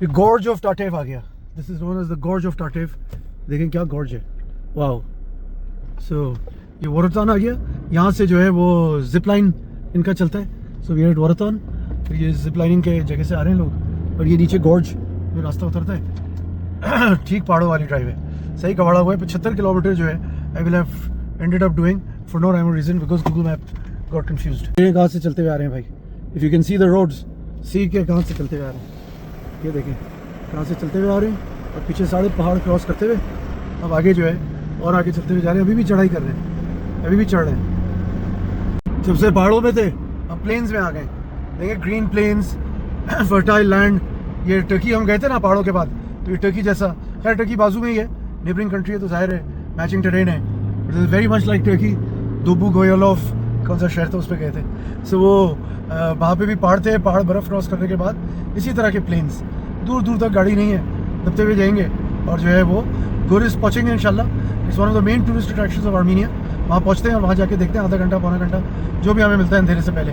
ये gorge of Tatev आ गया। This is known as the gorge of Tatev. देखें क्या गॉर्ज है, वाओ। सो ये वोरोतान आ गया। यहाँ से जो है वो जिप लाइन इनका चलता है। So we are at Vorotan. तो ये जिप लाइनिंग के जगह से आ रहे हैं लोग, और ये नीचे गॉर्ज में रास्ता उतरता है। ठीक पहाड़ों वाली ड्राइव है, सही कबाड़ा हुआ है। 75 किलोमीटर जो है I will have ended up doing for no rhyme reason because Google map got confused. ये कहाँ से चलते हुए आ रहे हैं भाई, if you can see the roads, see के कहाँ से चलते हुए आ रहे हैं। ये देखें कहाँ से चलते हुए आ रहे हैं, और पीछे सारे पहाड़ क्रॉस करते हुए अब आगे जो है और आगे चलते हुए जा रहे हैं। अभी भी चढ़ाई कर रहे हैं, अभी भी चढ़ रहे हैं। जब से पहाड़ों में थे अब प्लेन्स में आ गए। देखिए ग्रीन प्लेन्स, फर्टाइल लैंड। ये टर्की हम गए थे ना पहाड़ों के बाद, तो ये टर्की जैसा, खैर टर्की बाजू में ही है, नेबरिंग कंट्री है तो जाहिर है मैचिंग टेरेन है, but is very much like Turkey. दोबू गोयोलोव कौन सा शहर था उस पर गए थे। सो वो वहाँ पे भी पहाड़ थे, पहाड़ बर्फ़ क्रॉस करने के बाद इसी तरह के प्लेन्स, दूर दूर तक गाड़ी नहीं है, दबते हुए जाएंगे और जो है वो गोरिस पहुँचेंगे इंशाल्लाह। It's one of the main tourist attractions of Armenia. वहाँ पहुँचते हैं और वहाँ जाके देखते हैं आधा घंटा पौना घंटा जो भी हमें मिलता है अंधेरे से पहले।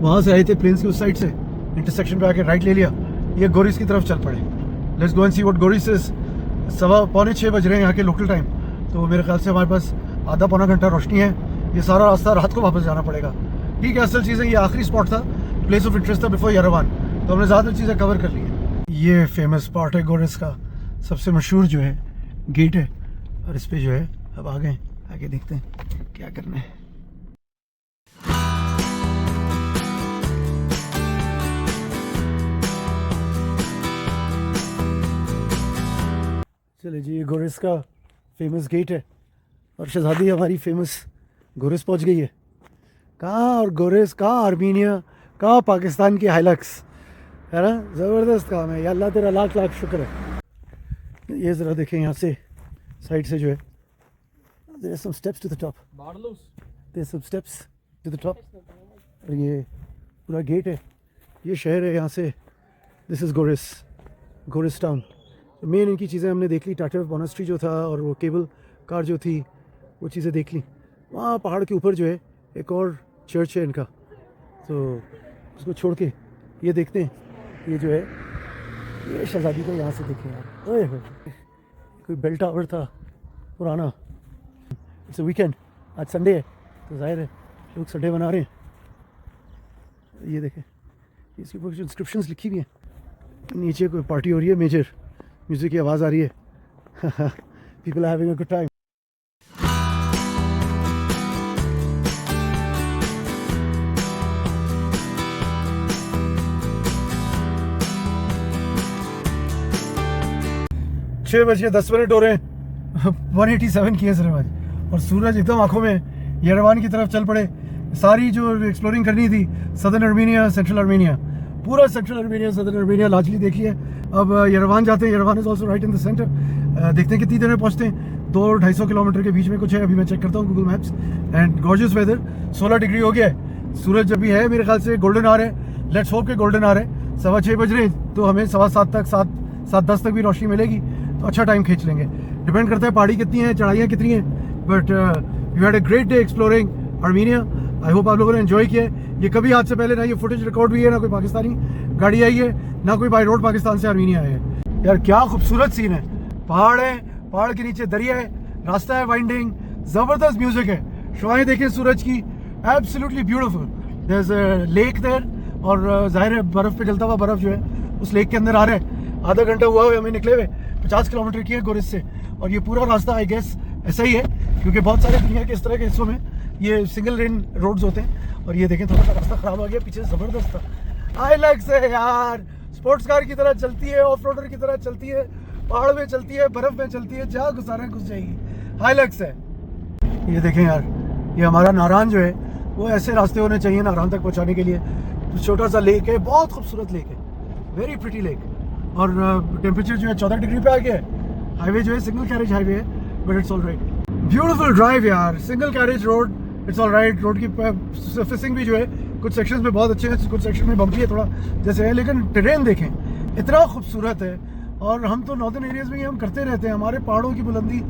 वहाँ से आए थे प्लेन्स की उस साइड से, इंटरसेक्शन पे आके राइट ले लिया, ये गोरिस की तरफ चल पड़े। Let's go and see what Goris is. 6:45 बज रहे हैं यहाँ के लोकल टाइम, तो मेरे ख्याल से हमारे पास आधा पौना घंटा रोशनी है। ये सारा रास्ता रात को वापस जाना पड़ेगा। ठीक है, असल चीज़ है ये आखिरी स्पॉट था, प्लेस ऑफ इंटरेस्ट था बिफोर यरवान, तो हमने ज़्यादा चीज़ें कवर कर ली है। ये फेमस स्पॉट है गोरिस का, सबसे मशहूर जो है गेट है, और इस पर जो है अब आ गए, आगे देखते हैं क्या करना है। चले जी, ये गोरिस का फेमस गेट है, और शहजादी हमारी फेमस गोरिस पहुंच गई है। कहाँ और गोरिस, कहाँ आर्मीनिया, कहाँ पाकिस्तान की हाइलक्स, है ना, ज़बरदस्त काम है। या अल्लाह तेरा लाख लाख शुक्र है। ये ज़रा देखें यहाँ से साइड से जो है, there are some steps to the top, there are some steps to the top, और ये पूरा गेट है, ये शहर है यहाँ से। This is Goris, Goris town. Main इनकी चीज़ें हमने देख ली, टाटेव मोनास्ट्री जो था और वो केबल कार जो थी वो चीज़ें देख ली। वहाँ पहाड़ के ऊपर जो है एक और चर्च है इनका, तो उसको छोड़ के ये देखते हैं। ये जो है ये शहजादी को यहाँ से देखें यार, ओए होए, कोई बेल टावर था पुराना। इट्स वीकेंड, आज संडे है तो जाहिर है लोग संडे मना रहे हैं। ये देखें इसके ऊपर इंस्क्रिप्शंस लिखी हुई हैं। नीचे कोई पार्टी हो रही है मेजर, म्यूज़िक की आवाज़ आ रही है। People are having a good time. छः बजे 10 मिनट हो रहे हैं। 187 किए सिर्फ आज, और सूरज एकदम आंखों में। यरवान की तरफ चल पड़े। सारी जो एक्सप्लोरिंग करनी थी, सदर्न आर्मीनिया, सेंट्रल आर्मीनिया, पूरा central Armenia, southern Armenia largely देख लिया। अब यरवान जाते हैं। Yerevan is also right in the centre. देखते हैं कितनी देर में पहुँचते हैं। 200-250 किलोमीटर के बीच में कुछ है, अभी मैं चेक करता हूँ Google Maps. And gorgeous weather, 16 degree हो गया है। सूरज अभी है मेरे ख्याल से गोल्डन आवर है, लेट्स होप के गोल्डन आवर है। 6:15 बज रहे हैं, तो हमें 7:15 तक, 7:10 तक भी रोशनी मिलेगी, तो अच्छा टाइम खींच लेंगे। डिपेंड करता है पहाड़ी कितनी है, चढ़ाइयाँ कितनी हैं। But you had a great day exploring Armenia. I hope आप लोगों ने एंजॉय किया। ये कभी आज से पहले ना ये फुटेज रिकॉर्ड हुई है, ना कोई पाकिस्तानी गाड़ी आई है, ना कोई बाई रोड पाकिस्तान से आर्मीनिया आया है। यार क्या खूबसूरत सीन है, पहाड़ है, पहाड़ के नीचे दरिया है, रास्ता है वाइंडिंग, ज़बरदस्त म्यूजिक है। शुआएं देखें सूरज की, absolutely beautiful. There is a lake there, और जाहिर है बर्फ़ पे जलता हुआ बर्फ़ जो है उस लेक के अंदर आ रहा है। आधा घंटा हुआ है हमें निकले हुए, 50 किलोमीटर की है गोरिस से, और ये पूरा रास्ता आई गेस ऐसा ही है, क्योंकि बहुत सारे दुनिया के इस तरह के हिस्सों में ये सिंगल लेन रोड्स होते हैं। और ये देखें थोड़ा सा रास्ता ख़राब आ गया, पीछे ज़बरदस्त था। हाइलक्स है यार, स्पोर्ट्स कार की तरह चलती है, ऑफ रोडर की तरह चलती है, पहाड़ में चलती है, बर्फ़ में चलती है, जहाँ घुसाना घुस जाएगी। हाइलक्स है। ये देखें यार, ये हमारा नारान जो है वो ऐसे रास्ते होने चाहिए नारान तक पहुँचाने के लिए। तो छोटा सा लेक है, बहुत खूबसूरत लेक है, वेरी प्रिटी लेक, और टेम्परेचर जो है 14 डिग्री पे आ गया है। हाईवे जो है सिंगल कैरेज हाईवे है, but it's all right. Beautiful drive यार, single carriage road, it's all right. Road की सर्फेसिंग भी जो है कुछ सेक्शंस में बहुत अच्छे हैं, कुछ सेक्शन में बम्पी है थोड़ा जैसे है, लेकिन टेरेन देखें इतना खूबसूरत है। और हम तो नॉर्दर्न एरियाज़ में ही हम करते रहते हैं, हमारे पहाड़ों की बुलंदी,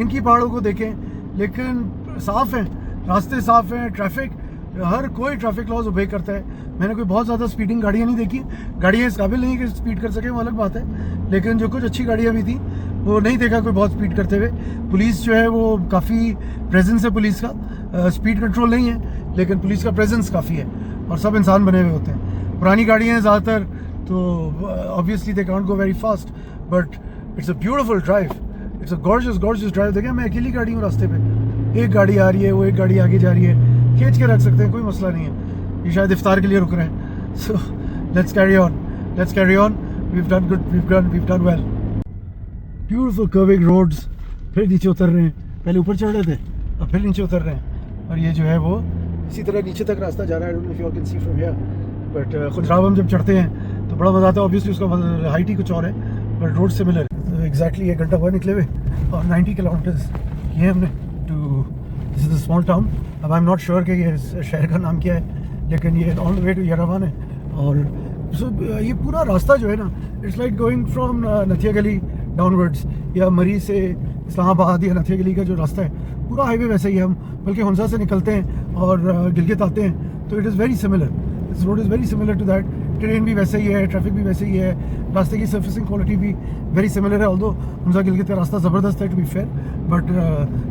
इनकी पहाड़ों को देखें, लेकिन साफ़ है, रास्ते साफ़ हैं, ट्रैफिक हर कोई ट्रैफिक लॉज ओबे करता है। मैंने कोई बहुत ज़्यादा स्पीडिंग गाड़ियाँ नहीं देखी, गाड़ियाँ इस काबिल नहीं कि स्पीड कर सके, वो अलग बात है, लेकिन जो कुछ अच्छी गाड़ियाँ भी थी वो नहीं देखा कोई बहुत स्पीड करते हुए। पुलिस जो है वो काफ़ी प्रेजेंस है पुलिस का, स्पीड कंट्रोल नहीं है लेकिन पुलिस का प्रेजेंस काफ़ी है, और सब इंसान बने हुए होते हैं। पुरानी गाड़ियाँ हैं ज़्यादातर, तो obviously they can't go very fast, but it's a beautiful drive, it's a gorgeous drive. देखिए मैं अकेली गाड़ी हूँ रास्ते पे, एक गाड़ी आ रही है, वो एक गाड़ी आगे जा रही है, खींच के रख सकते हैं, कोई मसला नहीं है। ये शायद इफ्तार के लिए रुक रहे हैं। So let's carry on, we've done good, we've done well. Beautiful curving roads, फिर नीचे उतर रहे हैं, पहले ऊपर चढ़ रहे थे अब फिर नीचे उतर रहे हैं, और ये जो है वो इसी तरह नीचे तक रास्ता जा रहा है। I don't know if you can see from here, but Khunjerab हम जब चढ़ते हैं तो बड़ा मज़ा आता है। ऑब्वियसली उसका हाइट ही कुछ और है, बट रोड सिमिलर। एग्जैक्टली 1 घंटा हुआ निकले हुए, और 90 किलोमीटर्स ये हमने to this is a small town. अब आई एम नॉट श्योर कि ये शहर का नाम क्या है, लेकिन ये on the way to Yerevan है। और ये पूरा रास्ता जो है ना, इट्स लाइक गोइंग फ्रॉम नथिया गली डाउनवर्ड्स, या मरी से इस्लामाबाद या नथिया गली का जो रास्ता है, पूरा हाईवे वैसे ही है। हम बल्कि हुंसा से निकलते हैं और गिलगित आते हैं, तो it is very similar, this road is very similar to that. Train भी वैसे ही है, ट्रैफिक भी वैसे ही है, रास्ते की सर्फिसिंग क्वालिटी भी वेरी सिमिलर है। ऑल्दो हुंसा गिलगित का रास्ता ज़बरदस्त है टू बी फेयर, बट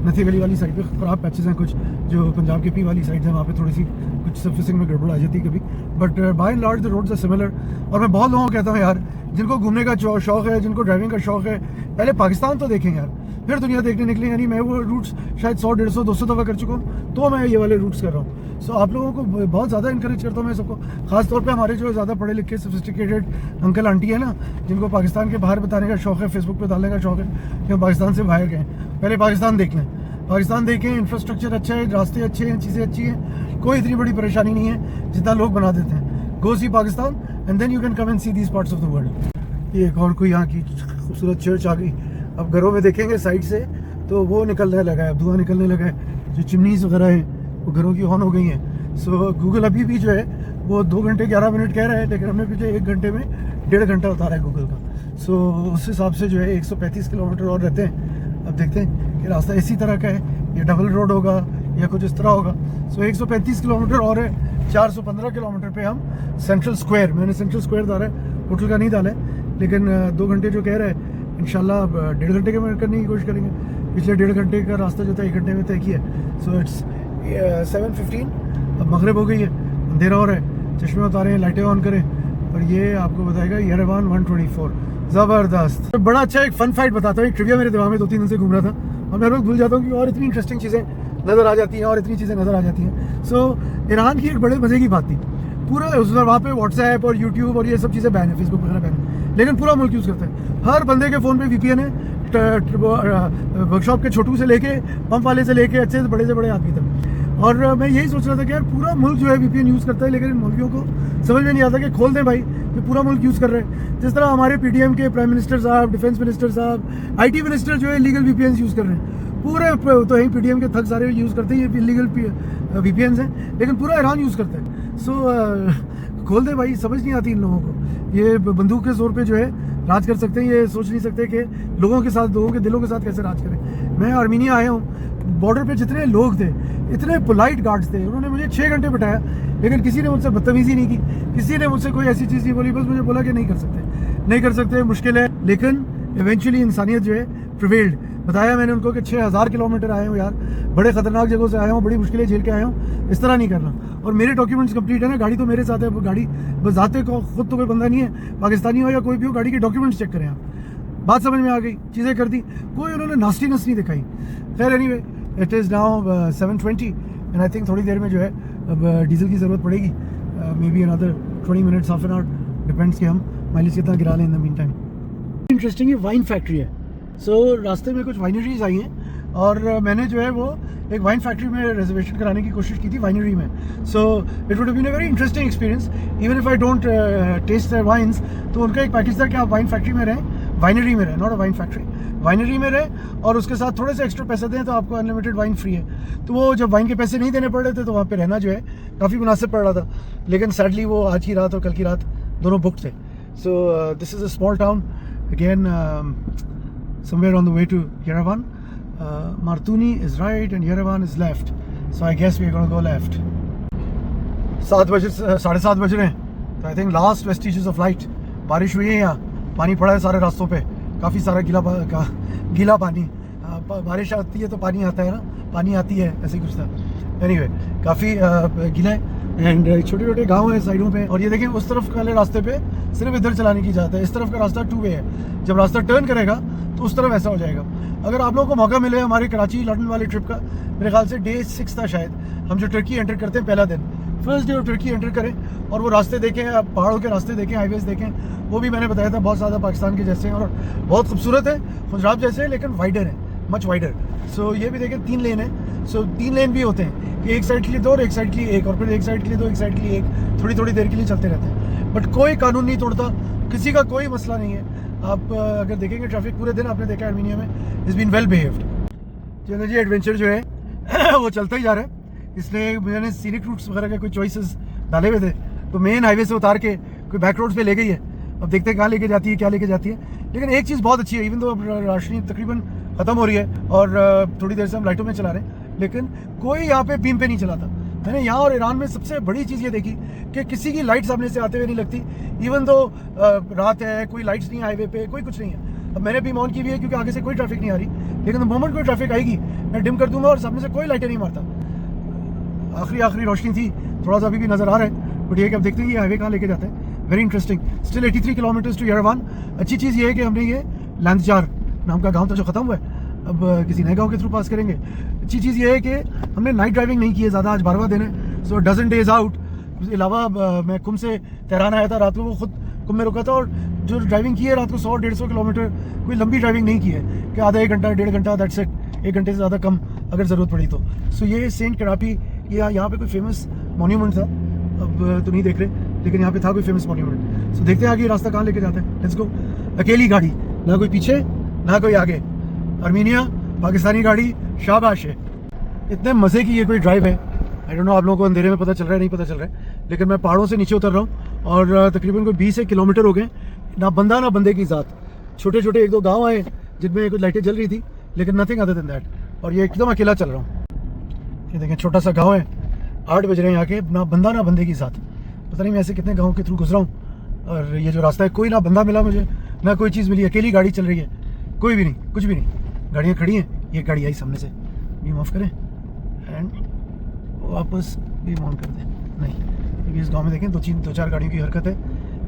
नथिया गली वाली साइड पे ख़राब पैचेस हैं कुछ, जो पंजाब के पी वाली साइड है वहाँ पे थोड़ी सी कुछ सर्फिसिंग में गड़बड़ आ जाती है कभी, but by and large the roads are similar. और मैं बहुत लोगों को कहता हूँ यार, जिनको घूमने का शौक़ है, जिनको ड्राइविंग का शौक़ है, पहले पाकिस्तान तो देखें यार, फिर दुनिया देखने निकले। यानी मैं वो रूट्स शायद 100, 150, 200 दफ़ा कर चुका हूँ, तो मैं ये वाले रूट्स कर रहा हूँ। सो आप लोगों को बहुत ज़्यादा इंकरेज करता हूँ मैं सबको, खासतौर पे हमारे जो ज़्यादा पढ़े लिखे सोफिस्टिकेटेड अंकल आंटी है ना, जिनको पाकिस्तान के बाहर बताने का शौक़ है, फेसबुक पे डालने का शौक़ है कि हम पाकिस्तान से बाहर गए, पहले पाकिस्तान देख लें, पाकिस्तान देखें। इंफ्रास्ट्रक्चर अच्छा है, रास्ते अच्छे हैं, चीज़ें अच्छी हैं, कोई इतनी बड़ी परेशानी नहीं है जितना लोग बना देते हैं। Go see Pakistan and then you can come and see these parts of the world. ये एक और कोई यहाँ की खूबसूरत चर्च आ गई। अब घरों में देखेंगे साइड से तो वो निकलने लगा है, धुआं निकलने लगा है, जो चिमनीज वगैरह हैं वो घरों की ऑन हो गई हैं। सो गूगल अभी भी जो है वो 2 घंटे 11 मिनट कह रहा है, लेकिन हमने पीछे 1 घंटे में 1.5 घंटा उतारा है गूगल का। सो उस हिसाब से जो है 135 किलोमीटर और रहते हैं। अब देखते हैं कि रास्ता इसी तरह का है, ये डबल रोड होगा या कुछ इस तरह होगा। सो 135 किलोमीटर और है, 415 किलोमीटर पे हम सेंट्रल स्क्वायर, मैंने सेंट्रल स्क्वायर डाला है, होटल का नहीं डाला है, लेकिन 2 घंटे जो कह रहा है इंशाल्लाह 1.5 घंटे के में करने की कोशिश करेंगे। पिछले 1.5 घंटे का रास्ता जो था 1 घंटे में तय किया। सो इट्स 7:15, अब मगरिब हो गई है, अंधेरा हो रहा है, चश्मे उतारे हैं, लाइटें ऑन करें, और ये आपको बताएगा येरेवान 124। ज़बरदस्त। बड़ा अच्छा एक फन फैक्ट बताता हूँ, एक ट्रिविया मेरे दिमाग में 2-3 दिन से घूम रहा था, और मैं रोज़ भूल जाता हूँ कि और इतनी इंटरेस्टिंग चीज़ें नज़र आ जाती हैं, और इतनी चीज़ें नज़र आ जाती हैं। सो ईरान की एक बड़े मज़े की बात थी, पूरा वहाँ पे व्हाट्सएप और यूट्यूब और ये सब चीज़ें बैन है, फेसबुक वगैरह बैन है, लेकिन पूरा मुल्क यूज़ करता है। हर बंदे के फ़ोन पे VPN है, वर्कशॉप के छोटू से लेके पंप वाले से लेके अच्छे से बड़े आदमी तक। और मैं यही सोच रहा था कि यार पूरा मुल्क जो है VPN यूज़ करता है, लेकिन इन मौलवियों को समझ में नहीं आता कि खोल दें भाई, ये पूरा मुल्क यूज़ कर रहे हैं। जिस तरह हमारे PDM के प्राइम मिनिस्टर साहब, डिफेंस मिनिस्टर साहब, IT मिनिस्टर जो है इलीगल VPN यूज़ कर रहे हैं, पूरे तो यही PDM के थक सारे यूज़ करते हैं, ये इलीगल VPN हैं, लेकिन पूरा ईरान यूज़ करता है। सो खोल दे भाई, समझ नहीं आती इन लोगों को, ये बंदूक के जोर पे जो है राज कर सकते हैं, ये सोच नहीं सकते कि लोगों के साथ, लोगों के दिलों के साथ कैसे राज करें। मैं आर्मीनिया आया हूँ, बॉर्डर पे जितने लोग थे, इतने पोलाइट गार्ड्स थे, उन्होंने मुझे 6 घंटे बिठाया, लेकिन किसी ने मुझसे बदतमीजी नहीं की, किसी ने मुझसे कोई ऐसी चीज़ नहीं बोली, बस मुझे बोला कि नहीं कर सकते, मुश्किल है। लेकिन इवेंचुअली इंसानियत जो है प्रिवेल्ड। बताया मैंने उनको कि 6000 किलोमीटर आए हूँ यार, बड़े ख़तरनाक जगहों से आया हूँ, बड़ी मुश्किलें झेल के आया हूँ, इस तरह नहीं करना। और मेरे डॉक्यूमेंट्स कंप्लीट है ना, गाड़ी तो मेरे साथ है, गाड़ी बस जाते को खुद तो कोई बंदा नहीं है, पाकिस्तानी हो या कोई भी हो, गाड़ी के डॉक्यूमेंट्स चेक करें आप। बात समझ में आ गई, चीज़ें कर दी, कोई उन्होंने नास्टीनेस नहीं दिखाई। खैर anyway, it is now 7:20 and I think थोड़ी देर में जो है अब डीजल की ज़रूरत पड़ेगी, may be another 20 minutes, half an hour, depends कि हम माइलेज कितना गिरा लें in the mean time. Interesting ये वाइन फैक्ट्री है। सो रास्ते में कुछ वाइनरीज आई हैं, और मैंने जो है वो एक वाइन फैक्ट्री में रिजर्वेशन कराने की कोशिश की थी वाइनरी में। So it would have been a very interesting experience, even if I don't taste their wines. तो उनका एक पैकेज था कि आप वाइन फैक्ट्री में रहें, वाइनरी में रहें, not a wine factory, winery में रहें, और उसके साथ थोड़े से एक्स्ट्रा पैसे दें तो आपको अनलिमिटेड वाइन फ्री है। तो वो जब वाइन के पैसे नहीं देने पड़ रहे थे तो वहाँ पे रहना जो है काफ़ी मुनासिब पड़ रहा था, लेकिन सैडली वो आज की रात और कल की रात दोनों बुक थे। So this is a small town again, somewhere on the way to Yerevan. Martuni is right and Yerevan is left, so I guess we're going to go left. 7 बजे 7:30 बज रहे हैं। तो I think last vestiges of light. बारिश हुई है, यहाँ पानी पड़ा है सारे रास्तों पे, काफ़ी सारा गीला पानी। बारिश आती है तो पानी आता है ना, पानी आती है, ऐसे ही कुछ था। एनीवे काफ़ी गीला है एंड छोटे छोटे गांव हैं साइडों पे। और ये देखें उस तरफ वाले रास्ते पे सिर्फ इधर चलाने की इजाज़त है, इस तरफ का रास्ता 2 वे है। जब रास्ता टर्न करेगा तो उस तरफ ऐसा हो जाएगा। अगर आप लोगों को मौका मिले हमारे कराची लंदन वाले ट्रिप का, मेरे ख्याल से डे 6 था शायद, हम जो टर्की एंटर करते हैं पहला दिन, फर्स्ट डे टर्की एंटर करें और वो रास्ते देखें, पहाड़ों के रास्ते देखें, हाईवेज देखें, वो भी मैंने बताया था बहुत ज़्यादा पाकिस्तान के जैसे हैं और बहुत खूबसूरत है, गुजरात जैसे, लेकिन वाइडर है, मच वाइडर। सो ये भी देखें 3 लेन है। सो 3 लेन भी होते हैं, एक साइड के लिए 2 और एक साइड के लिए 1, और फिर एक साइड के लिए 2, एक साइड के लिए 1, थोड़ी थोड़ी देर के लिए चलते रहते हैं। बट कोई कानून नहीं तोड़ता, किसी का कोई मसला नहीं है। आप अगर देखेंगे ट्रैफिक पूरे दिन आपने देखा आर्मीनिया में, इज़ बीन वेल बिहेव्ड। चलो जी, एडवेंचर जो है वो चलता ही जा रहा है। इसलिए मैंने सीनिक रूट्स वगैरह के कोई चॉइसेस डाले हुए थे, तो मेन हाईवे से उतार के कोई बैक रोड्स पे ले गई है। अब देखते हैं कहाँ लेके जाती है, क्या लेके जाती है। लेकिन एक चीज़ बहुत अच्छी है, इवन तो अब रोशनी तकरीबन ख़त्म हो रही है और थोड़ी देर से हम लाइटों में चला रहे हैं, लेकिन कोई यहाँ पे बीम पे नहीं चलाता। मैंने यहाँ और ईरान में सबसे बड़ी चीज़ ये देखी कि किसी की लाइट सामने से आते हुए नहीं लगती। इवन तो रात है, कोई लाइट्स नहीं है हाईवे पे, कोई कुछ नहीं है। अब मैंने बीम ऑन की हुई है क्योंकि आगे से कोई ट्रैफिक नहीं आ रही, लेकिन मोमेंट कोई ट्रैफिक आएगी मैं डिम कर दूंगा और सामने से कोई लाइटें नहीं मारता। आखिरी रोशनी थी, थोड़ा सा अभी भी नज़र आ रहा है, बट ये कि अब देखते हैं ये हाईवे कहाँ लेके जाते हैं। Very interesting. Still 83 kilometres to Yerevan. अच्छी चीज़ ये है कि हमने ये लैंदजार नाम का गाँव था जो ख़त्म हुआ है, अब किसी नए गाँव के थ्रू पास करेंगे। अच्छी चीज़ ये है कि हमने नाइट ड्राइविंग नहीं की है ज़्यादा, आज 12वां दिन है। सो डजन डेज आउट। उसके अलावा मैं कुम से तेहरान आया था, रात को वो खुद कुम में रुका था, और जो ड्राइविंग की है रात को 100-150 किलोमीटर, कोई लंबी ड्राइविंग नहीं की है कि आधा 1 घंटा 1.5 घंटा, दैट्स इट, 1 घंटे से ज़्यादा कम अगर ज़रूरत पड़ी तो। सो ये सेंट करापी, ये यहाँ पे कोई फेमस मोन्यूमेंट था, अब तो नहीं देख रहे, लेकिन यहाँ पे था कोई फेमस मोन्यूमेंट। सो देखते हैं आगे रास्ता कहाँ लेके जाते हैं। Let's go. अकेली गाड़ी, ना कोई पीछे ना कोई आगे, आर्मीनिया, पाकिस्तानी गाड़ी, शाबाश है। इतने मज़े की ये कोई ड्राइव है। आई डोंट नो आप लोगों को अंधेरे में पता चल रहा है नहीं पता चल रहा है, लेकिन मैं पहाड़ों से नीचे उतर रहा हूँ और तकरीबन कोई 20 किलोमीटर हो गए, ना बंदा ना बंदे की ज़ात। छोटे छोटे 1-2 गाँव आए जिनमें कुछ लाइटें जल रही थी, लेकिन नथिंग अदर देन दैट। और ये एकदम अकेला चल रहा हूँ। ये देखें छोटा सा गाँव है, 8 बज रहे हैं यहाँ के, ना बंदा ना बंदे की ज़ात। पता नहीं मैं ऐसे कितने गाँव के थ्रू गुजरा हूँ, और ये जो रास्ता है कोई ना बंदा मिला मुझे, ना कोई चीज़ मिली। अकेली गाड़ी चल रही है, कोई भी नहीं, कुछ भी नहीं, गाड़ियाँ खड़ी हैं। ये गाड़ी आई सामने से, बीम ऑफ करें एंड वापस बीम ऑन कर दें। नहीं, क्योंकि इस गांव में देखें 2-4 गाड़ियों की हरकत है,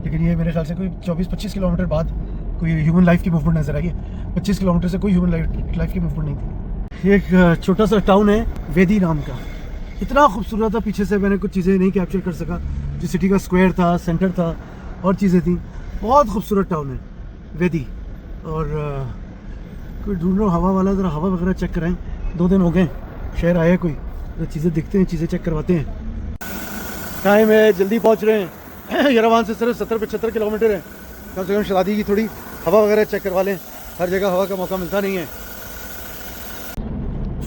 लेकिन ये मेरे ख्याल से कोई 24-25 किलोमीटर बाद कोई ह्यूमन लाइफ की मूवमेंट नज़र आई है। 25 किलोमीटर से कोई ह्यूमन लाइफ की मूवमेंट नहीं थी। एक छोटा सा टाउन है वेदी नाम का, इतना खूबसूरत था, पीछे से मैंने कुछ चीज़ें नहीं कैप्चर कर सका। जो सिटी का स्क्वायर था, सेंटर था, और चीज़ें थी। बहुत खूबसूरत टाउन है वेदी। और कोई ढूंढ रहा हूँ हवा वाला, ज़रा हवा वगैरह चेक कराएं। 2 दिन हो गए शहर आए, कोई चीज़ें दिखते हैं, चीज़ें चेक करवाते हैं। टाइम है, जल्दी पहुँच रहे हैं। येरेवान से सिर्फ 70-75 किलोमीटर है। कम से कम शादी की थोड़ी हवा वगैरह चेक करवा लें, हर जगह हवा का मौका मिलता नहीं है।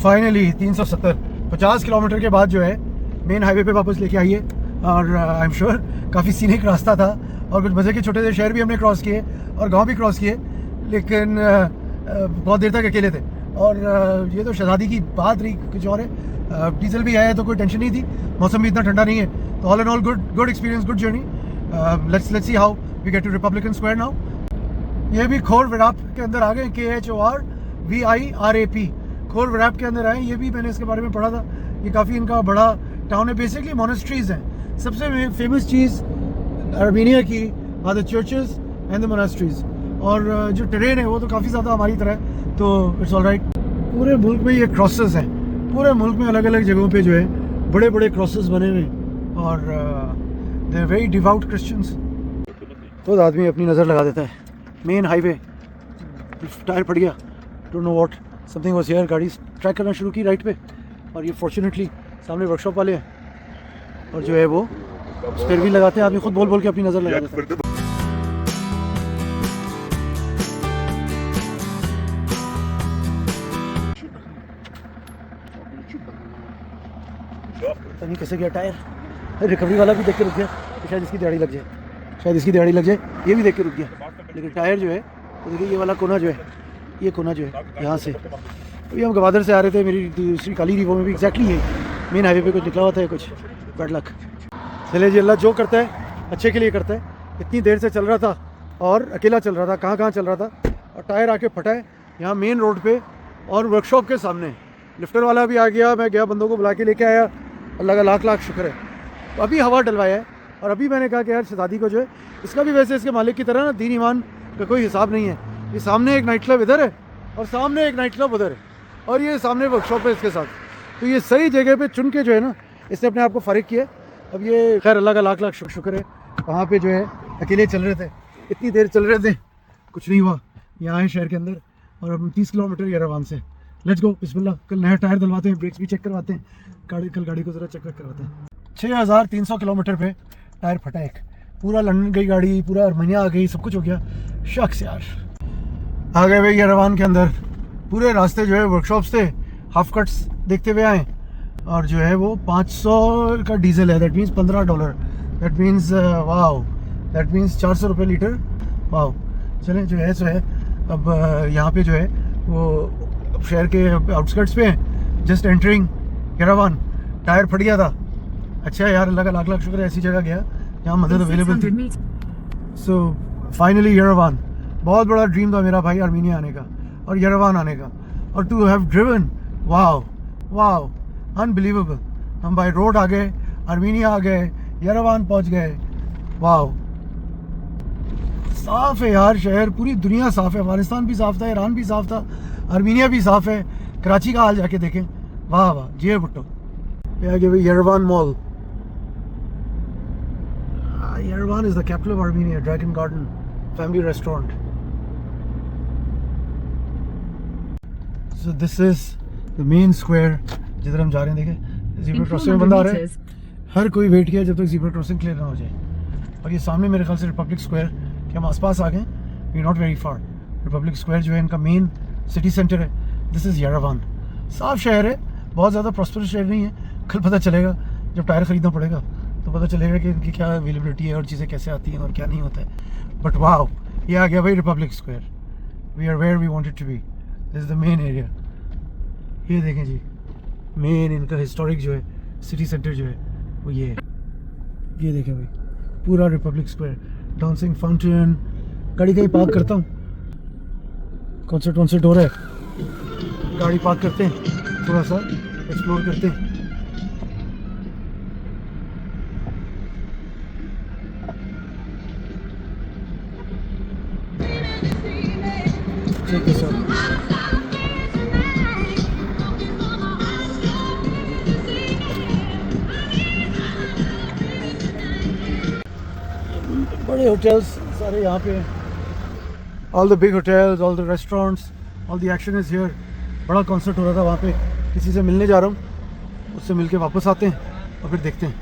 फाइनली 370 50 किलोमीटर के बाद जो है मेन हाईवे पे वापस लेके आई है। और आई एम श्योर काफ़ी सीनिक रास्ता था, और कुछ मज़े के छोटे से शहर भी हमने क्रॉस किए और गांव भी क्रॉस किए, लेकिन बहुत देर तक अकेले थे। और ये तो शहजादी की बात रही, कुछ और है। डीजल भी आया तो कोई टेंशन नहीं थी, मौसम भी इतना ठंडा नहीं है, तो all and all good experience, good journey. Let's see how we get to Republican Square now. ये भी खोर विराप के अंदर आ गए, KHORVIRAP, खोर विराप के अंदर आए। ये भी मैंने इसके बारे में पढ़ा था, ये काफ़ी इनका बड़ा टाउन है। बेसिकली मोनेस्ट्रीज़ हैं, सबसे फेमस चीज़ आर्मीनिया की are the churches and the monasteries. और जो टेरेन है वो तो काफ़ी ज़्यादा हमारी तरह है, तो इट्स ऑल राइट। पूरे मुल्क में ये क्रॉसेस हैं, पूरे मुल्क में अलग अलग जगहों पे जो है बड़े बड़े क्रॉसेस बने हुए हैं, और they are very devout Christians. तो आदमी अपनी नज़र लगा देता है। मेन हाईवे, टायर फट गया, don't know what, something was here. गाड़ी ट्रैक करना शुरू की राइट पे, और ये फॉर्चुनेटली सामने वर्कशॉप वाले हैं, और जो है वो स्पेयर भी लगाते हैं। आदमी खुद बोल बोल के अपनी नज़र लगा देता है। पता नहीं कैसे गया टायर। रिकवरी वाला भी देख के रुक गया, तो शायद इसकी दिहाड़ी लग जाए, शायद इसकी दिहाड़ी लग जाए। ये भी देख के रुक गया, लेकिन टायर जो है तो देखिए, ये वाला कोना जो है, ये कोना जो है यहाँ से, अभी हम गवादर से आ रहे थे, मेरी दूसरी काली रिवो में भी एग्जैक्टली यही मेन हाईवे पे कुछ निकला हुआ था, कुछ बैड लक। चले जी, अल्लाह जो करता है अच्छे के लिए करता है। इतनी देर से चल रहा था और अकेला चल रहा था, कहाँ कहाँ चल रहा था, और टायर आके फटा है यहाँ मेन रोड पे और वर्कशॉप के सामने। लिफ्टर वाला भी आ गया, मैं गया बंदों को बुला के लेके आया, अल्लाह का लाख लाख शुक्र है। तो अभी हवा डलवाया है और अभी मैंने कहा कि यार शहजादी को जो है, इसका भी वैसे इसके मालिक की तरह ना दीन ईमान का कोई हिसाब नहीं है। ये सामने एक नाइट क्लब इधर है और सामने एक नाइट क्लब उधर है और ये सामने वर्कशॉप है इसके साथ। तो ये सही जगह पे चुन के जो है ना इसने अपने आप को फ़ारिग किया। अब ये खैर अल्लाह का लाख लाख शुक्र है। वहाँ पे जो है अकेले चल रहे थे, इतनी देर चल रहे थे, कुछ नहीं हुआ। यहाँ है शहर के अंदर और अब 30 किलोमीटर येरेवान से। लेट्स गो, बिस्मिल्लाह। कल नया टायर डलवाते हैं, ब्रेक्स भी चेक करवाते हैं, कल गाड़ी को ज़रा चेक करवाते हैं। 6300 किलोमीटर पे टायर फटा एक, पूरा लंदन गई गाड़ी, पूरा अर्मेनिया आ गई, सब कुछ हो गया। शख्स यार आ गए भाई येरेवान के अंदर। पूरे रास्ते जो है वर्कशॉप्स थे, हाफ कट्स देखते हुए आए और जो है वो 500 का डीजल है, that means $15, that means wow, that means 400 रुपये लीटर। वाओ, चलें जो है सो है। अब यहाँ पे जो है वो शहर के आउटस्कर्ट्स पे हैं, जस्ट एंटरिंग येरेवान। टायर फट गया था। अच्छा यार, अल्लाह का लाख लाख शुक्र है, ऐसी जगह गया जहाँ मदद अवेलेबल थी। So finally Yerevan. बहुत बड़ा ड्रीम था मेरा भाई आर्मीनिया आने का और येरेवान आने का, और to have driven, wow wow, unbelievable. हम बाय रोड आ गए, आर्मीनिया आ गए, येरेवान पहुंच गए। वाओ, साफ़ है यार शहर, पूरी दुनिया साफ़ है। अफगानिस्तान भी साफ़ था, ईरान भी साफ़ था, आर्मीनिया भी साफ़ है। कराची का हाल जाके देखें, वाह वाह जी भुट्टो। ये आगे भाई Yerevan mall. Yerevan is the capital of Armenia, dragon garden family restaurant. So this is the main square जिधर हम जा रहे हैं। देखें ज़ीब्रा क्रॉसिंग में बंदा आ रहा है, हर कोई वेट किया जब तक ज़ीब्रा क्रॉसिंग क्लियर ना हो जाए। और ये सामने मेरे ख्याल से रिपब्लिक स्क्वायर के हम आसपास आ गए, we not very far. Republic Square जो है इनका मेन सिटी सेंटर है। This is Yerevan. साफ शहर है, बहुत ज़्यादा प्रॉस्परस शहर नहीं है। कल पता चलेगा जब टायर ख़रीदना पड़ेगा तो पता चलेगा कि इनकी क्या अवेलेबिलिटी है और चीज़ें कैसे आती हैं और क्या नहीं होता है। बट वाह, ये आ गया भाई Republic Square. We are where we wanted to be. This is the main area. ये देखें जी, मेन इनका हिस्टोरिक जो है सिटी सेंटर जो है वो ये है। ये देखें भाई, पूरा रिपब्लिक स्क्वायर, डांसिंग फाउंटेन। गाड़ी कहीं पार्क करता हूँ, कॉन्सर्ट हो रहा है, गाड़ी पार्क करते हैं, थोड़ा सा एक्सप्लोर करते हैं। ठीक है सर। बड़े होटल्स सारे यहाँ पे, all the big hotels, all the restaurants, all the action is here. बड़ा कॉन्सर्ट हो रहा था वहाँ पे, किसी से मिलने जा रहा हूँ, उससे मिल के वापस आते हैं और फिर देखते हैं।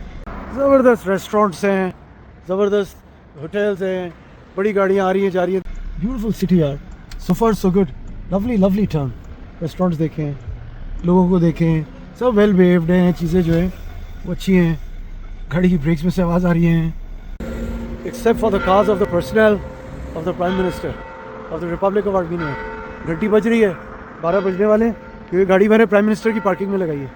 ज़बरदस्त रेस्टोरेंट्स हैं, ज़बरदस्त होटल्स हैं, बड़ी गाड़ियाँ आ रही हैं जा रही हैं। ब्यूटीफुल सिटी यार, so far so good, lovely lovely town. Restaurants देखें, लोगों को देखें, सब वेल बिहेव्ड हैं, चीज़ें जो हैं वो अच्छी हैं। गाड़ी की ब्रेक्स में से आवाज़ आ रही हैं। Except for the cars of the personnel of the Prime Minister of the Republic of Armenia। घंटी बज रही है, 12 बजने वाले, क्योंकि गाड़ी मैंने प्राइम मिनिस्टर की पार्किंग में लगाई है।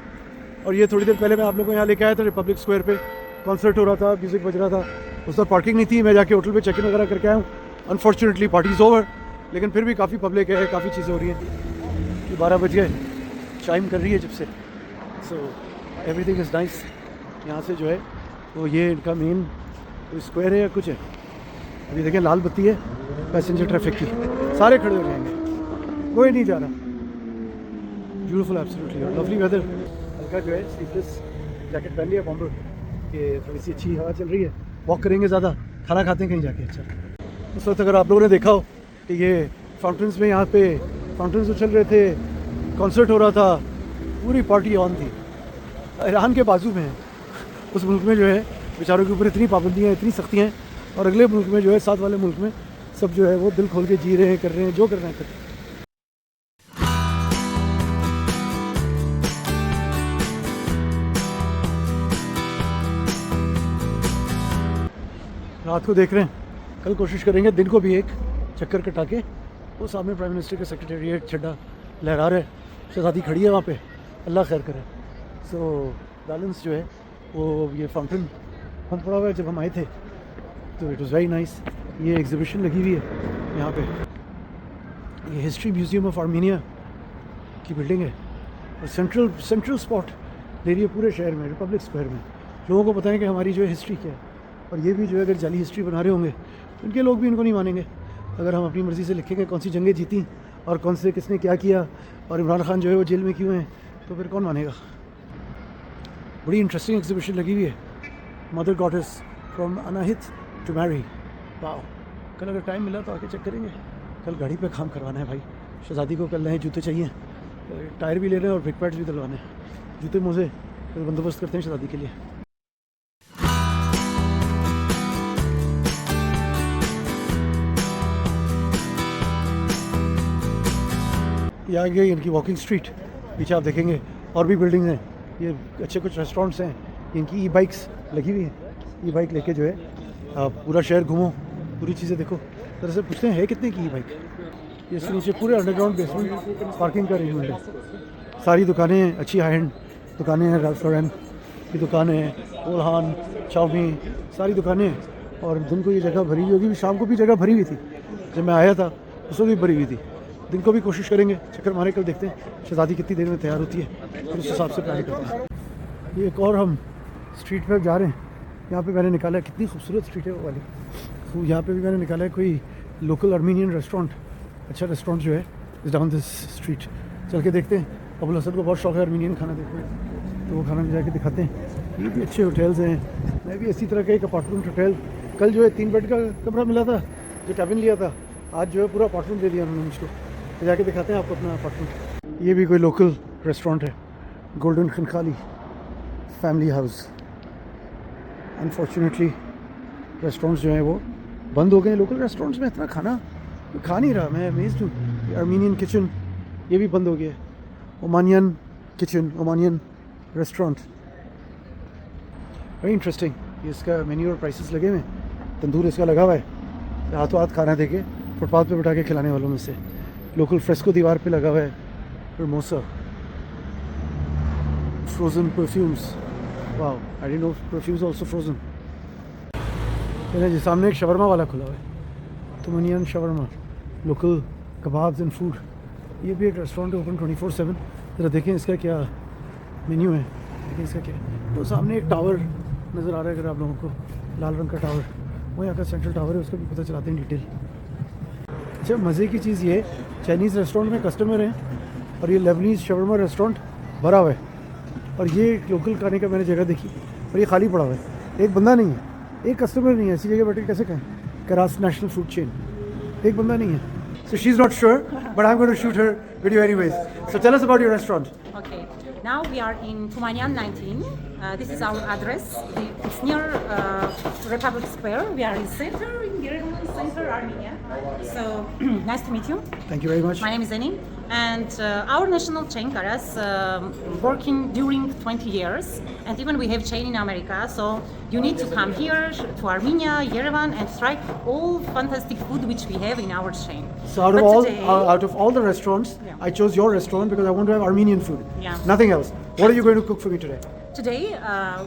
और ये थोड़ी देर पहले मैं आप लोगों को यहाँ लेके आया था, रिपब्लिक स्क्वायर पे कॉन्सर्ट हो रहा था, म्यूज़िक बज रहा था, उस पर पार्किंग नहीं थी। मैं जाके होटल पे चेक इन वगैरह करके आया हूँ। अनफॉर्चुनेटली पार्टी इज़ ओवर, लेकिन फिर भी काफ़ी पब्लिक है, काफ़ी चीज़ें हो रही हैं। 12 बज गए, चाइम कर रही है जब से। So everything is nice. यहाँ से जो है वो ये इनका मेन स्क्वायर है या कुछ है। अभी देखें लाल बत्ती है पैसेंजर ट्रैफिक की, सारे खड़े हो जाएंगे, कोई नहीं जा रहा। ब्यूटीफुल एब्सोल्युटली, और लवली वेदर। हल्का जो है स्लीवलेस जैकेट पहन लिया बॉम्बर, ये थोड़ी सी अच्छी हवा चल रही है। वॉक करेंगे ज़्यादा, खाना खाते हैं कहीं जाके। अच्छा, उस वक्त अगर आप लोगों ने देखा हो कि ये फाउंटेन्स में यहाँ पे फाउंटेन्स उछल रहे थे, कॉन्सर्ट हो रहा था, पूरी पार्टी ऑन थी। ईरान के बाजू में है, उस मुल्क में जो है बेचारों के ऊपर इतनी पाबंदियाँ, इतनी सख्तियाँ हैं, और अगले मुल्क में जो है, साथ वाले मुल्क में सब जो है वो दिल खोल के जी रहे हैं, कर रहे हैं, जो करना है कर रहे हैं। रात को देख रहे हैं, कल कोशिश करेंगे दिन को भी एक चक्कर कटा के। वो सामने प्राइम मिनिस्टर का सेक्रेटेरिएट झंडा लहरा रहा है, शहजादी खड़ी है वहाँ पे, अल्लाह खैर करे। सो बैलेंस जो है वो ये फाउंटेन बंद पड़ा हुआ है जब हम आए थे, तो इट वाज़ वेरी नाइस। ये एग्जीबिशन लगी हुई है यहाँ पे, ये हिस्ट्री म्यूज़ियम ऑफ आर्मीनिया की बिल्डिंग है और सेंट्रल स्पॉट ले रही है पूरे शहर में, रिपब्लिक स्क्वायर में। लोगों को पता है कि हमारी जो है हिस्ट्री क्या है, और ये भी जो है अगर जाली हिस्ट्री बना रहे होंगे तो इनके लोग भी इनको नहीं मानेंगे। अगर हम अपनी मर्ज़ी से लिखेंगे कौन सी जंगें जीती और कौन से किसने क्या किया और इमरान खान जो है वो जेल में क्यों हैं, तो फिर कौन मानेगा। बड़ी इंटरेस्टिंग एग्जीबिशन लगी हुई है, mother goddess from Anahit to Mary. Wow, कल अगर टाइम मिला तो आके चेक करेंगे। कल गाड़ी पे काम करवाना है भाई, शहज़ादी को कल नए जूते चाहिए, टायर भी ले रहे हैं और ब्रेक पैड्स भी डलवाने हैं, जूते मोज़े कल बंदोबस्त करते हैं शहज़ादी के लिए। ये आ गई इनकी वॉकिंग स्ट्रीट, पीछे आप देखेंगे और भी बिल्डिंग्स हैं, ये अच्छे कुछ रेस्टोरेंट्स हैं, इनकी ई बाइक्स लगी हुई हैं। ई बाइक लेके जो है आप पूरा शहर घूमो, पूरी चीज़ें देखो। तरह से पूछते हैं है कितने की ई बाइक। ये इसके नीचे पूरे अंडरग्राउंड बेसमेंट पार्किंग का अरेंजमेंट है। सारी दुकानें अच्छी हाई एंड दुकानें हैं, रैल्फ लॉरेन की दुकान है, ओलहान, चाउमी, सारी दुकानें हैं। और दिन को ये जगह भरी हुई होगी, शाम को भी जगह भरी हुई थी, जब मैं आया था उस वक्त भी भरी हुई थी। दिन को भी कोशिश करेंगे, चक्कर मारे कर देखते हैं शहज़ादी कितनी देर में तैयार होती है, फिर उस हिसाब से प्लान करते हैं। ये एक और हम स्ट्रीट पर जा रहे हैं, यहाँ पे मैंने निकाला है, कितनी खूबसूरत स्ट्रीट है वो वाली। तो यहाँ पे भी मैंने निकाला है कोई लोकल आर्मीनियन रेस्टोरेंट, अच्छा रेस्टोरेंट जो है इस डाउन दिस स्ट्रीट। चल के देखते हैं, अबुल हसन को बहुत शौक है आर्मीनियन खाना देखने, तो वो खाना जाके दिखाते हैं। ये भी अच्छे होटल्स हैं, मैं भी इसी तरह का एक अपार्टमेंट होटल, कल जो है 3 बेड का कमरा मिला था जो कैबिन लिया था, आज जो है पूरा अपार्टमेंट दे दिया उन्होंने मुझको। तो जाके दिखाते हैं आपको अपना अपार्टमेंट। ये भी कोई लोकल रेस्टोरेंट है, Golden Khinkali Family House. Unfortunately restaurants जो हैं वो बंद हो गए हैं। लोकल रेस्टोरेंट्स में इतना खाना खा नहीं रहा, मैं अमेज़्ड हूँ। आर्मीनियन किचन ये भी बंद हो गया है। ओमानियन किचन, ओमानियन रेस्टोरेंट, वेरी इंटरेस्टिंग। ये इसका मेन्यू और प्राइसेस लगे हुए हैं, तंदूर इसका लगा हुआ है, हाथों हाथ खाना देके फुटपाथ पे बिठा के खिलाने वालों में से। लोकल फ्रेस्को दीवार पे लगा हुआ है, फिर मोसा, frozen perfumes, wow I didn't know perfumes also frozen. जी सामने एक शवरमा वाला खुला हुआ है, Tumanyan shawarma, local kebabs and food. ये भी एक रेस्टोरेंट है, ओपन 24/7। ज़रा देखें इसका क्या मेन्यू है, देखें इसका क्या है। तो सामने एक टावर नज़र आ रहा है अगर आप लोगों को, लाल रंग का टावर, वो यहाँ का सेंट्रल टावर है, उसका भी पता चलाते हैं डिटेल। अच्छा मज़े की चीज़ ये, चाइनीज़ रेस्टोरेंट में कस्टमर हैं और ये लेबनीज़ शवरमा रेस्टोरेंट भरा हुआ है, और ये लोकल खाने का मैंने जगह देखी और ये खाली पड़ा हुआ है, एक बंदा नहीं है, एक कस्टमर नहीं है। ऐसी जगह बैठे कैसे खाएं? करास नेशनल फूड चेन, एक बंदा नहीं है। So she's not sure, but I'm going to shoot her video anyways. So tell us about your restaurant. Okay, now we are in Tumanyan 19. This is our address. It's near Republic Square. We are in center, in Yerevan Center, Armenia. So nice to meet you. Thank you very much. My name is Enim, and our national chain Karas working during 20 years, and even we have chain in America. So you need to come here to Armenia, Yerevan, and try all fantastic food which we have in our chain. So out of all the restaurants, Yeah. I chose your restaurant because I want to have Armenian food. Yeah. Nothing else. What are you going to cook for me today? Today,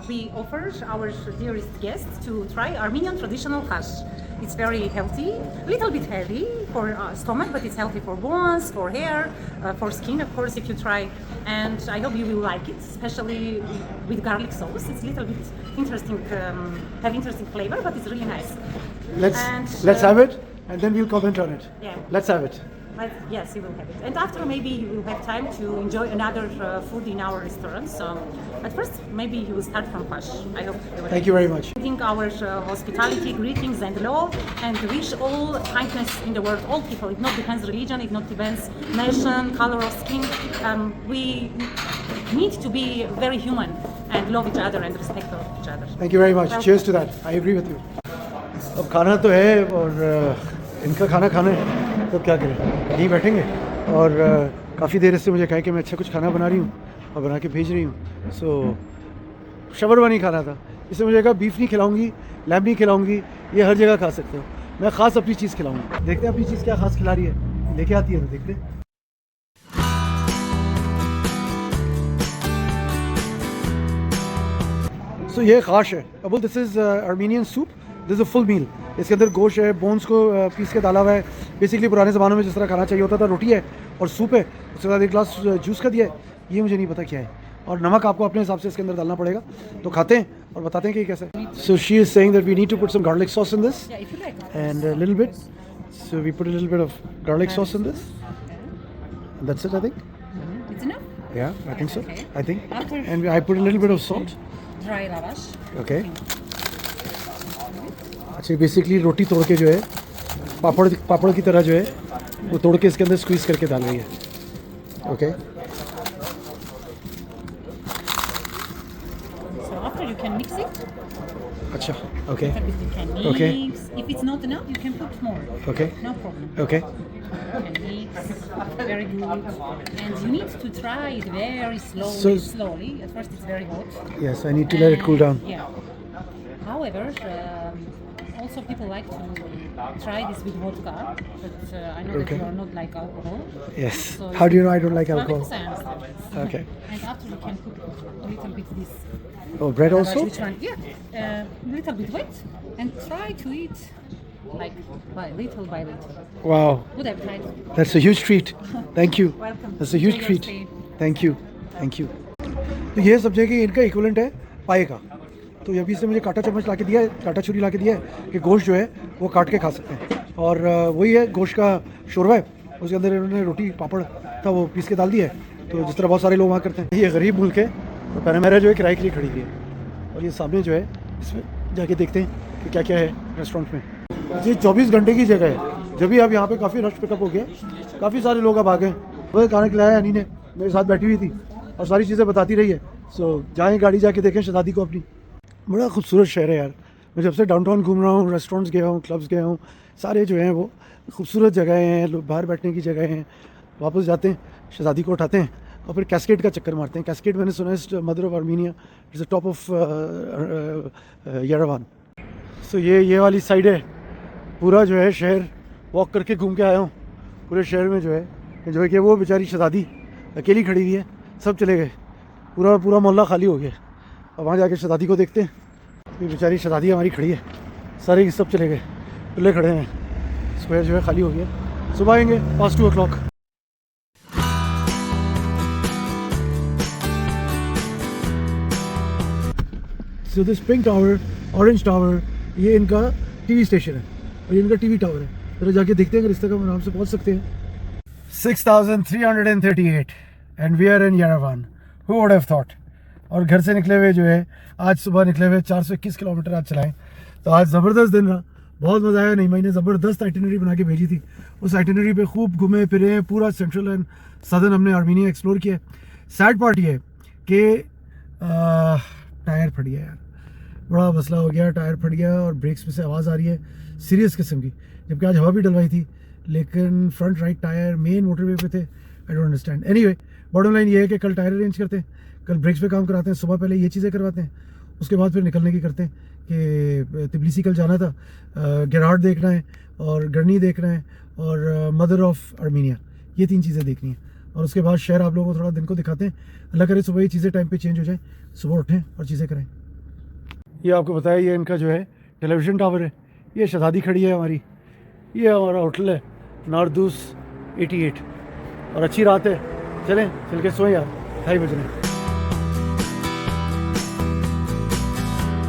we offer our dearest guests to try Armenian traditional kash. It's very healthy, a little bit heavy for stomach, but it's healthy for bones, for hair, for skin, of course, if you try. And I hope you will like it, especially with garlic sauce. It's a little bit interesting, have interesting flavor, but it's really nice. Let's have it, and then we'll comment on it. Yeah. Let's have it. Yes, you will have it. And after, maybe you will have time to enjoy another food in our restaurant. So, at first, maybe you will start from kash. I hope you will. Thank you very much. Thank our hospitality, greetings, and love, and wish all kindness in the world, all people. It not depends religion, it not depends nation, color of skin. We need to be very human and love each other and respect each other. Thank you very much. Welcome. Cheers to that. I agree with you. अब खाना तो है और इनका खाना खाना है, तो क्या करें, यहीं बैठेंगे। और काफ़ी देर से मुझे कहा कि मैं अच्छा कुछ खाना बना रही हूँ और बना के भेज रही हूँ। सो शवरमा नहीं खाना था, इससे मुझे कहा बीफ नहीं खिलाऊंगी, लैम्ब नहीं खिलाऊंगी, ये हर जगह खा सकते हो, मैं ख़ास अपनी चीज़ खिलाऊंगी। देखते हैं अपनी चीज़ क्या ख़ास खिला रही है, लेके आती है तो देखते हैं। सो ये खाश है अबुल, this is Armenian soup, this is a full meal. इसके अंदर गोश्त है, बोन्स को पीस के डाला हुआ है। बेसिकली पुराने ज़मानों में जिस तरह खाना चाहिए होता था, रोटी है और सूप है, उसके बाद एक गिलास जूस का दिया है। ये मुझे नहीं पता क्या है, और नमक आपको अपने हिसाब से इसके अंदर डालना पड़ेगा। तो खाते हैं और बताते हैं कि कैसे। So she is saying that we need to put some garlic sauce in this Yeah, if you like. and a little bit. So we put a little bit of garlic sauce in this. And that's it, I think. It's enough. Yeah, I think so. Okay. I think. After And I put a little bit of salt. dry lavash. Okay. अच्छा, basically रोटी तोड़ के जो है पापड़ की तरह जो है वो तोड़ के इसके अंदर स्क्वीज करके डाल रही है। Okay. So after you can mix it. अच्छा, okay After you can mix. Okay. If it's not enough, you can put more. Okay No problem. Okay. You can mix. Very good. And you need to try it very slowly. So- slowly. At first, it's very hot. Yes, I need to let it cool down. Yeah. However, also people like to try this with vodka, but I know Okay. that you are not like alcohol. Yes. So How do you know I don't like Well, alcohol? because I understand this. Okay. And after you can put a little bit this. Oh, bread also? Which one? Yeah. A little bit wet, and try to eat like by little by little. Wow. Good appetite. That's a huge treat. Thank you. Welcome. That's a huge Enjoy your treat. stay. Thank you. Thank you. तो ये समझे कि इनका equivalent है पाए का। तो अभी इसने मुझे कांटा चम्मच ला के दिया है, कांटा छुरी ला के दिया है कि गोश्त जो है वो काट के खा सकते हैं। और वही है, गोश्त का शोरबा है, उसके अंदर इन्होंने रोटी पापड़ था वो पीस के डाल दिया है। तो जिस तरह बहुत सारे लोग वहाँ करते हैं। ये गरीब मुल्क है, तो पैनामेरा जो है किराए के लिए खड़ी हुई है। और ये सामने जो है इसमें जाके देखते हैं कि क्या क्या है रेस्टोरेंट में। ये 24 घंटे की जगह है। जब भी आप यहाँ पे काफ़ी रश पिकअप हो गया, काफ़ी सारे लोग अब आ गए। वह खाना खिलाया अनी ने, मेरे साथ बैठी हुई थी और सारी चीज़ें बताती रही है। सो जाएँ गाड़ी जाके देखें शहजादी को अपनी। बड़ा खूबसूरत शहर है यार। मैं जब से डाउनटाउन घूम रहा हूँ, रेस्टोरेंट्स गया हूँ, क्लब्स गया हूँ, सारे जो हैं वो खूबसूरत जगह हैं, लोग बाहर बैठने की जगह हैं। वापस जाते हैं, शहजादी को उठाते हैं और फिर कैस्केड का चक्कर मारते हैं। कैस्केड मैंने सुना है mother of Armenia, it's the top of Yerevan. सो ये वाली साइड है, पूरा जो है शहर वॉक करके घूम के आया हूँ। पूरे शहर में जो है कि वो बेचारी शहजादी अकेली खड़ी हुई है, सब चले गए, पूरा मोहल्ला खाली हो गया। अब वहाँ जाके शहजादी को देखते हैं। ये बेचारी शहजादी हमारी खड़ी है, सारे सब चले गए, खुले खड़े हैं, स्क्वायर जो है खाली हो गया। सुबह आएंगे पास 2 o'clock। So this pink tower, orange tower, ये इनका टीवी स्टेशन है और ये इनका टीवी टावर है। जरा जाके देखते हैं अगर इस तक हम आराम से पहुँच सकते हैं। 6338 and we are in Yerevan. Who would have thought. और घर से निकले हुए जो है आज सुबह निकले हुए 421 किलोमीटर आज चलाएं। तो आज ज़बरदस्त दिन रहा, बहुत मज़ा आया। नहीं, मैंने ज़बरदस्त आइटिनरी बना के भेजी थी। उस आइटिनरी पे खूब घूमे फिरे, पूरा सेंट्रल एंड सदर्न हमने आर्मीनिया एक्सप्लोर किया। सैड पार्ट ये है कि टायर फट गया यार, बड़ा मसला हो गया। टायर फट गया और ब्रेक्स में से आवाज़ आ रही है सीरियस किस्म की, जबकि आज हवा भी डलवाई थी, लेकिन front right tyre main motorway पे थे। I don't understand. Anyway, bottom line ये है कि कल टायर अरेंज करते हैं, कल ब्रेक्स पे काम कराते हैं, सुबह पहले ये चीज़ें करवाते हैं, उसके बाद फिर निकलने की करते हैं कि तिबलिसी कल जाना था, गेरार्ड देखना है और गरनी देखना है और मदर ऑफ आर्मीनिया, ये 3 चीज़ें देखनी है। और उसके बाद शहर आप लोगों को थोड़ा दिन को दिखाते हैं। अल्लाह करे सुबह ये चीज़ें टाइम पे चेंज हो जाए, सुबह उठें और चीज़ें करें। ये आपको बताया, ये इनका जो है टेलीविज़न टावर है। ये शहजादी खड़ी है हमारी, ये हमारा होटल है नारदूस 88। और अच्छी रात है, चलें चल के सोएं यार, 2:30 बज रहे हैं।